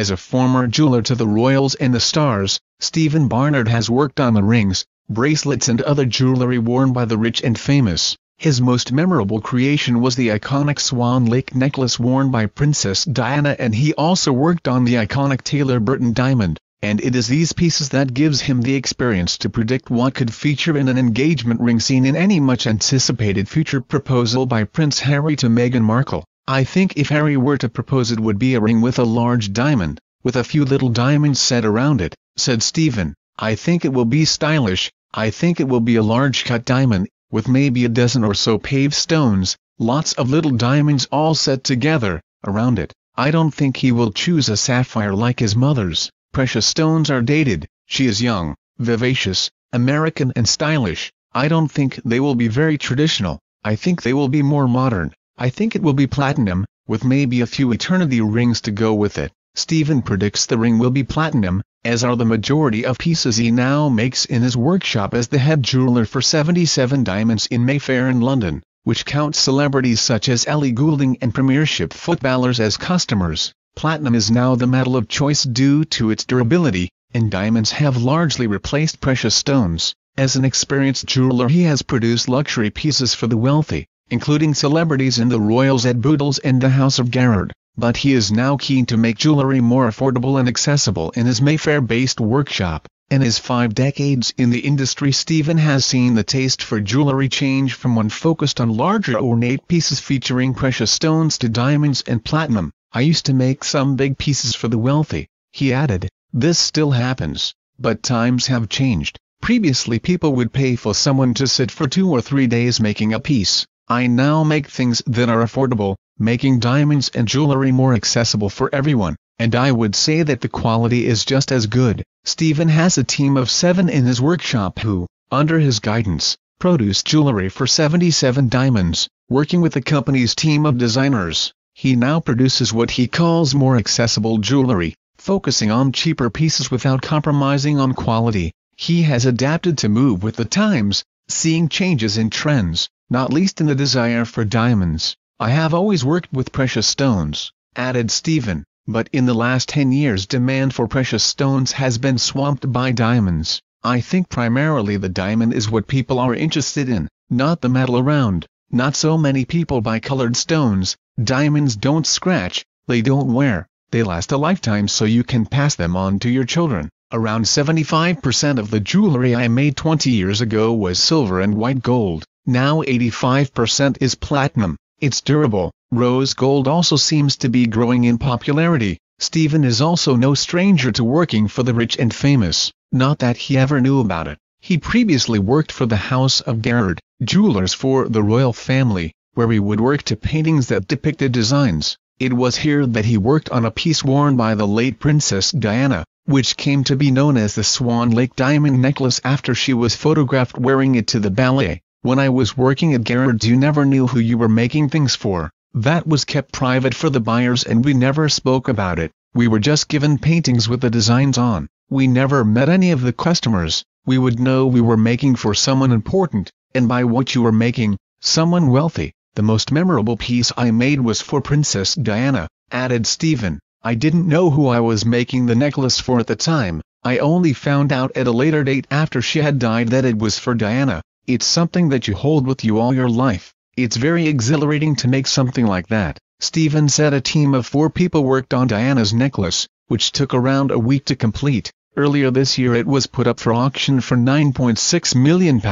As a former jeweler to the royals and the stars, Stephen Barnard has worked on the rings, bracelets and other jewelry worn by the rich and famous. His most memorable creation was the iconic Swan Lake necklace worn by Princess Diana, and he also worked on the iconic Taylor Burton diamond, and it is these pieces that gives him the experience to predict what could feature in an engagement ring seen in any much-anticipated future proposal by Prince Harry to Meghan Markle. "I think if Harry were to propose it would be a ring with a large diamond, with a few little diamonds set around it," said Stephen. "I think it will be stylish. I think it will be a large cut diamond, with maybe a dozen or so paved stones, lots of little diamonds all set together, around it. I don't think he will choose a sapphire like his mother's. Precious stones are dated. She is young, vivacious, American and stylish. I don't think they will be very traditional. I think they will be more modern. I think it will be platinum, with maybe a few eternity rings to go with it." Stephen predicts the ring will be platinum, as are the majority of pieces he now makes in his workshop as the head jeweler for 77 Diamonds in Mayfair in London, which counts celebrities such as Ellie Goulding and Premiership footballers as customers. Platinum is now the metal of choice due to its durability, and diamonds have largely replaced precious stones. As an experienced jeweler, he has produced luxury pieces for the wealthy, including celebrities in the royals at Boodles and the House of Barnard, but he is now keen to make jewelry more affordable and accessible in his Mayfair-based workshop. In his 5 decades in the industry, Stephen has seen the taste for jewelry change from one focused on larger ornate pieces featuring precious stones to diamonds and platinum. "I used to make some big pieces for the wealthy," he added. "This still happens, but times have changed. Previously people would pay for someone to sit for 2 or 3 days making a piece. I now make things that are affordable, making diamonds and jewelry more accessible for everyone, and I would say that the quality is just as good." Stephen has a team of 7 in his workshop who, under his guidance, produce jewelry for 77 Diamonds, working with the company's team of designers. He now produces what he calls more accessible jewelry, focusing on cheaper pieces without compromising on quality. He has adapted to move with the times, seeing changes in trends, not least in the desire for diamonds. "I have always worked with precious stones," added Stephen, "but in the last 10 years demand for precious stones has been swamped by diamonds. I think primarily the diamond is what people are interested in, not the metal around. Not so many people buy colored stones. Diamonds don't scratch, they don't wear, they last a lifetime, so you can pass them on to your children." Around 75% of the jewelry I made 20 years ago was silver and white gold. Now 85% is platinum. It's durable. Rose gold also seems to be growing in popularity. Stephen is also no stranger to working for the rich and famous. Not that he ever knew about it. He previously worked for the House of Barnard, jewelers for the royal family, where he would work to paintings that depicted designs. It was here that he worked on a piece worn by the late Princess Diana, which came to be known as the Swan Lake diamond necklace after she was photographed wearing it to the ballet. "When I was working at Barnard's, you never knew who you were making things for. That was kept private for the buyers and we never spoke about it. We were just given paintings with the designs on. We never met any of the customers. We would know we were making for someone important, and by what you were making, someone wealthy." "The most memorable piece I made was for Princess Diana," added Stephen. "I didn't know who I was making the necklace for at the time. I only found out at a later date after she had died that it was for Diana. It's something that you hold with you all your life. It's very exhilarating to make something like that." Stephen said a team of 4 people worked on Diana's necklace, which took around a week to complete. Earlier this year it was put up for auction for £9.6 million.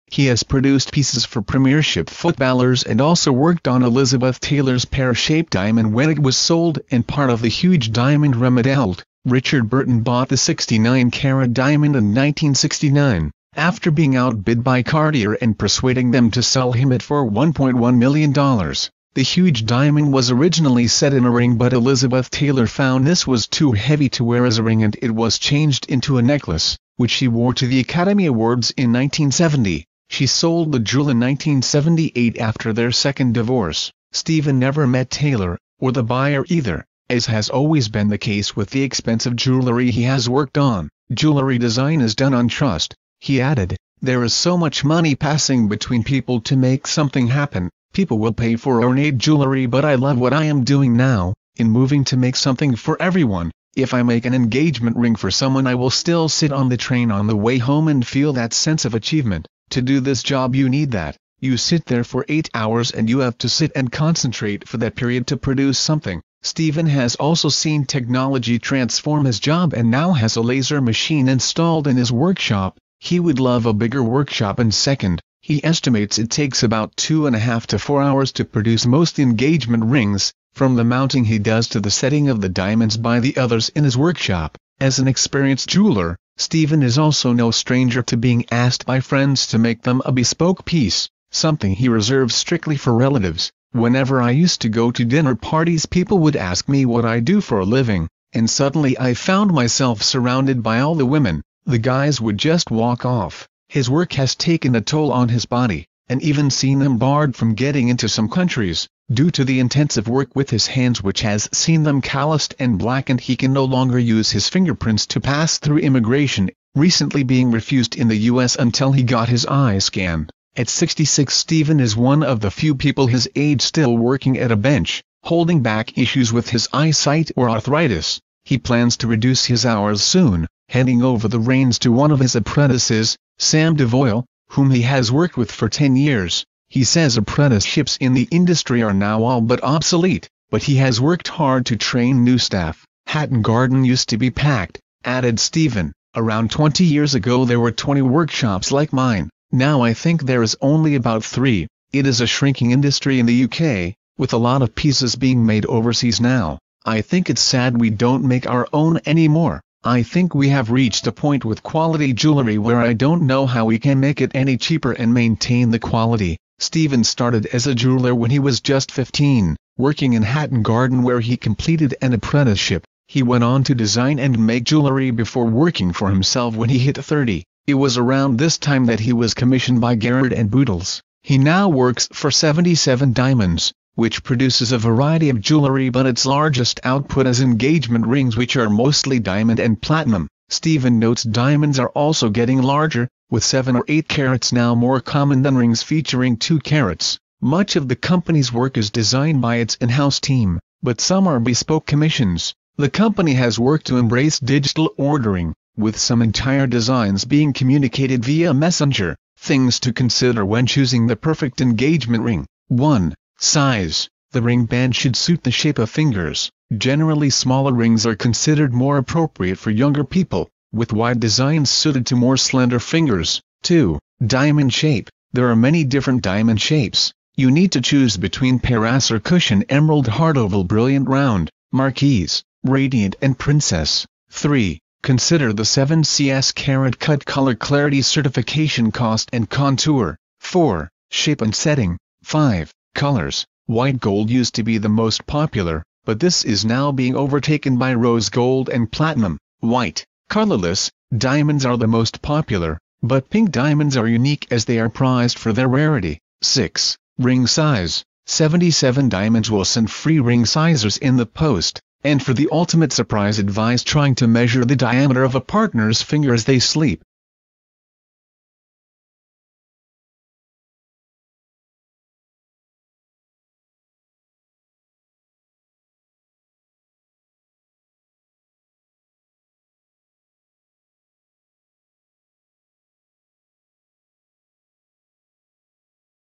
He has produced pieces for Premiership footballers and also worked on Elizabeth Taylor's pear-shaped diamond when it was sold and part of the huge diamond remodeled. Richard Burton bought the 69-carat diamond in 1969, after being outbid by Cartier and persuading them to sell him it for $1.1 million. The huge diamond was originally set in a ring, but Elizabeth Taylor found this was too heavy to wear as a ring and it was changed into a necklace, which she wore to the Academy Awards in 1970. She sold the jewel in 1978 after their second divorce. Stephen never met Taylor, or the buyer either, as has always been the case with the expensive jewelry he has worked on. "Jewelry design is done on trust," he added. "There is so much money passing between people to make something happen. People will pay for ornate jewelry, but I love what I am doing now, in moving to make something for everyone. If I make an engagement ring for someone, I will still sit on the train on the way home and feel that sense of achievement. To do this job you need that. You sit there for 8 hours and you have to sit and concentrate for that period to produce something. Stephen has also seen technology transform his job and now has a laser machine installed in his workshop. He would love a bigger workshop. And second, he estimates it takes about 2.5 to 4 hours to produce most engagement rings, from the mounting he does to the setting of the diamonds by the others in his workshop. As an experienced jeweler, Stephen is also no stranger to being asked by friends to make them a bespoke piece, something he reserves strictly for relatives. Whenever I used to go to dinner parties, people would ask me what I do for a living, and suddenly I found myself surrounded by all the women. The guys would just walk off. His work has taken a toll on his body, and even seen him barred from getting into some countries, due to the intensive work with his hands which has seen them calloused and blackened. He can no longer use his fingerprints to pass through immigration, recently being refused in the US until he got his eye scanned. At 66, Stephen is one of the few people his age still working at a bench, holding back issues with his eyesight or arthritis. He plans to reduce his hours soon, handing over the reins to one of his apprentices, Sam DeVoyle, whom he has worked with for 10 years. He says apprenticeships in the industry are now all but obsolete, but he has worked hard to train new staff. Hatton Garden used to be packed, added Stephen. Around 20 years ago there were 20 workshops like mine. Now I think there is only about 3. It is a shrinking industry in the UK, with a lot of pieces being made overseas now. I think it's sad we don't make our own anymore. I think we have reached a point with quality jewelry where I don't know how we can make it any cheaper and maintain the quality. Stephen started as a jeweler when he was just 15, working in Hatton Garden where he completed an apprenticeship. He went on to design and make jewelry before working for himself when he hit 30. It was around this time that he was commissioned by Garrett and Boodles. He now works for 77 Diamonds, which produces a variety of jewelry, but its largest output is engagement rings, which are mostly diamond and platinum. Stephen notes diamonds are also getting larger, with 7 or 8 carats now more common than rings featuring 2 carats. Much of the company's work is designed by its in-house team, but some are bespoke commissions. The company has worked to embrace digital ordering, with some entire designs being communicated via Messenger. Things to consider when choosing the perfect engagement ring. 1. Size. The ring band should suit the shape of fingers. Generally smaller rings are considered more appropriate for younger people, with wide designs suited to more slender fingers. 2. Diamond shape. There are many different diamond shapes. You need to choose between Paras or cushion, emerald, heart, oval, brilliant, round, marquise, radiant and princess. 3. Consider the 7cs carat cut, color, clarity, certification, cost and contour. 4. Shape and setting. 5. Colors. White gold used to be the most popular, but this is now being overtaken by rose gold and platinum. White, colorless diamonds are the most popular, but pink diamonds are unique as they are prized for their rarity. 6. Ring size. 77 Diamonds will send free ring sizers in the post. And for the ultimate surprise, advise trying to measure the diameter of a partner's finger as they sleep.